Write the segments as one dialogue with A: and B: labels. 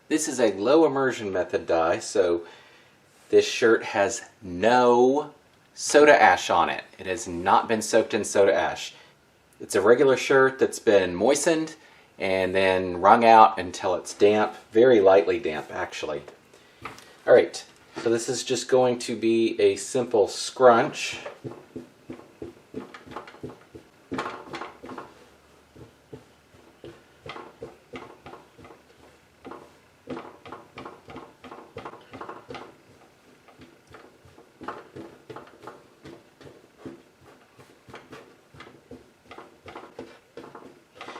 A: This is a low immersion method dye, so this shirt has no soda ash on it. It has not been soaked in soda ash. It's a regular shirt that's been moistened and then wrung out until it's damp, very lightly damp actually. Alright, so this is just going to be a simple scrunch.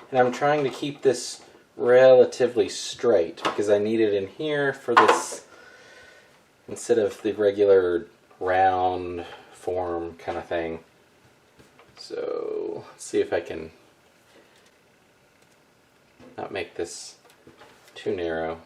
A: And I'm trying to keep this relatively straight because I need it in here for this, instead of the regular round form kind of thing. So let's see if I can not make this too narrow.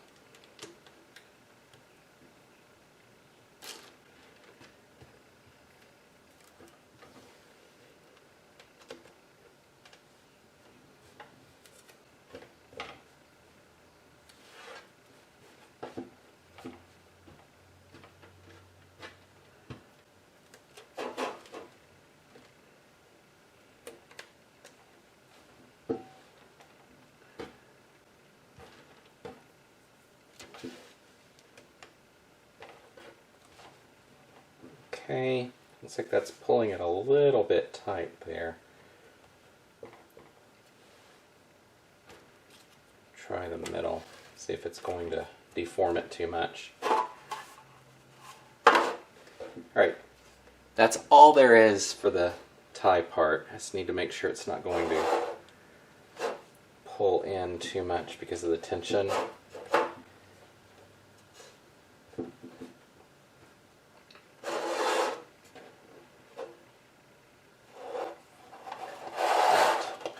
A: Okay, looks like that's pulling it a little bit tight there. Try the middle, see if it's going to deform it too much. Alright, that's all there is for the tie part. I just need to make sure it's not going to pull in too much because of the tension.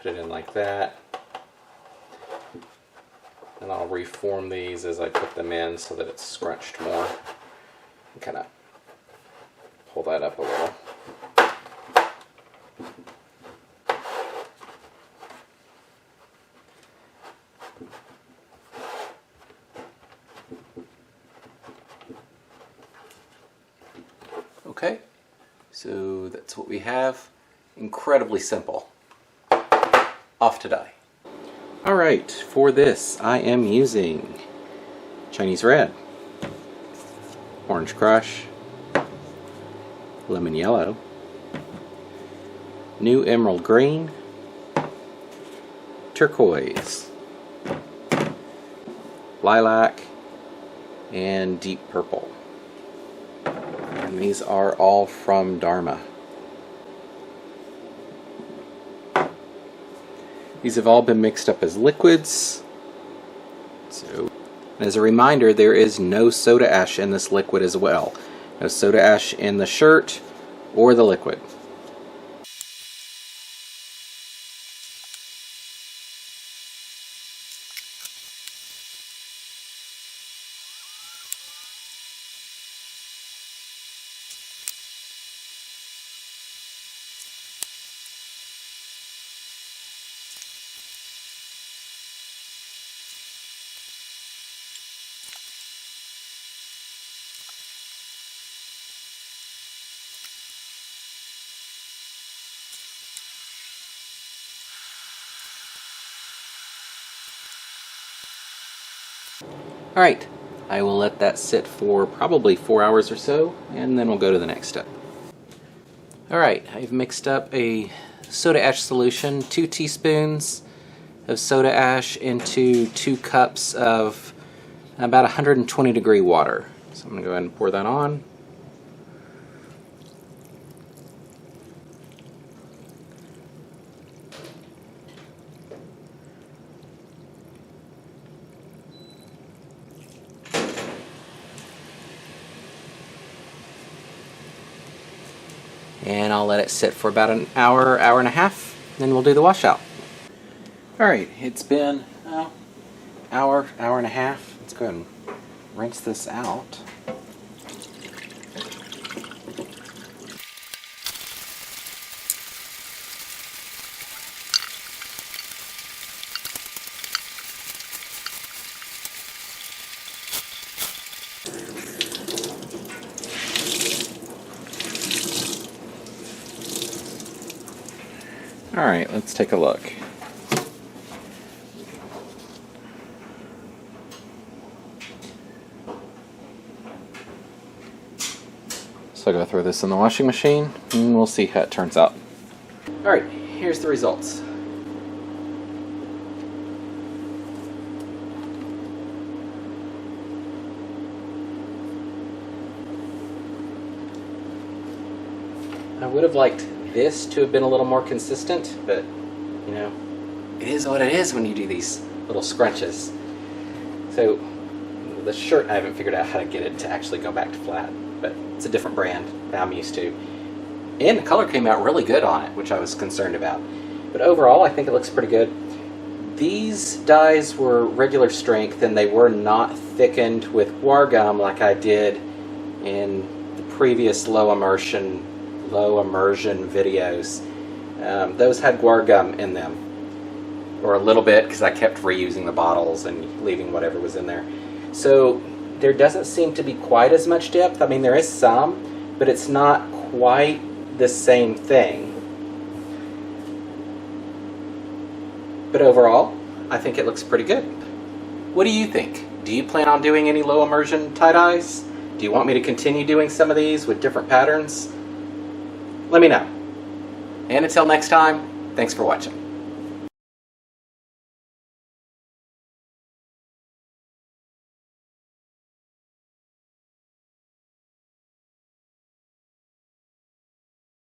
A: Put it in like that, and I'll reform these as I put them in so that it's scrunched more, and kind of pull that up a little. Okay, so that's what we have. Incredibly simple. Off to dye. Alright, for this I am using Chinese Red, Orange Crush, Lemon Yellow, New Emerald Green, Turquoise, Lilac, and Deep Purple. And these are all from Dharma. These have all been mixed up as liquids. So, as a reminder, there is no soda ash in this liquid as well. No soda ash in the shirt or the liquid. Alright, I will let that sit for probably 4 hours or so, and then we'll go to the next step. Alright, I've mixed up a soda ash solution, 2 teaspoons of soda ash into 2 cups of about 120 degree water. So I'm going to go ahead and pour that on. And I'll let it sit for about an hour, hour and a half, then we'll do the washout. Alright, it's been hour, hour and a half. Let's go ahead and rinse this out. Alright, let's take a look. So I'm going to throw this in the washing machine and we'll see how it turns out. Alright, here's the results. I would have liked this to have been a little more consistent, but you know, it is what it is when you do these little scrunches. So the shirt, I haven't figured out how to get it to actually go back to flat, but it's a different brand that I'm used to. And the color came out really good on it, which I was concerned about. But overall, I think it looks pretty good. These dyes were regular strength and they were not thickened with guar gum like I did in the previous low immersion videos. Those had guar gum in them, or a little bit, because I kept reusing the bottles and leaving whatever was in there. So there doesn't seem to be quite as much depth. I mean, there is some, but it's not quite the same thing. But overall, I think it looks pretty good. What do you think? Do you plan on doing any low immersion tie-dyes? Do you want me to continue doing some of these with different patterns? Let me know. And until next time, thanks for watching.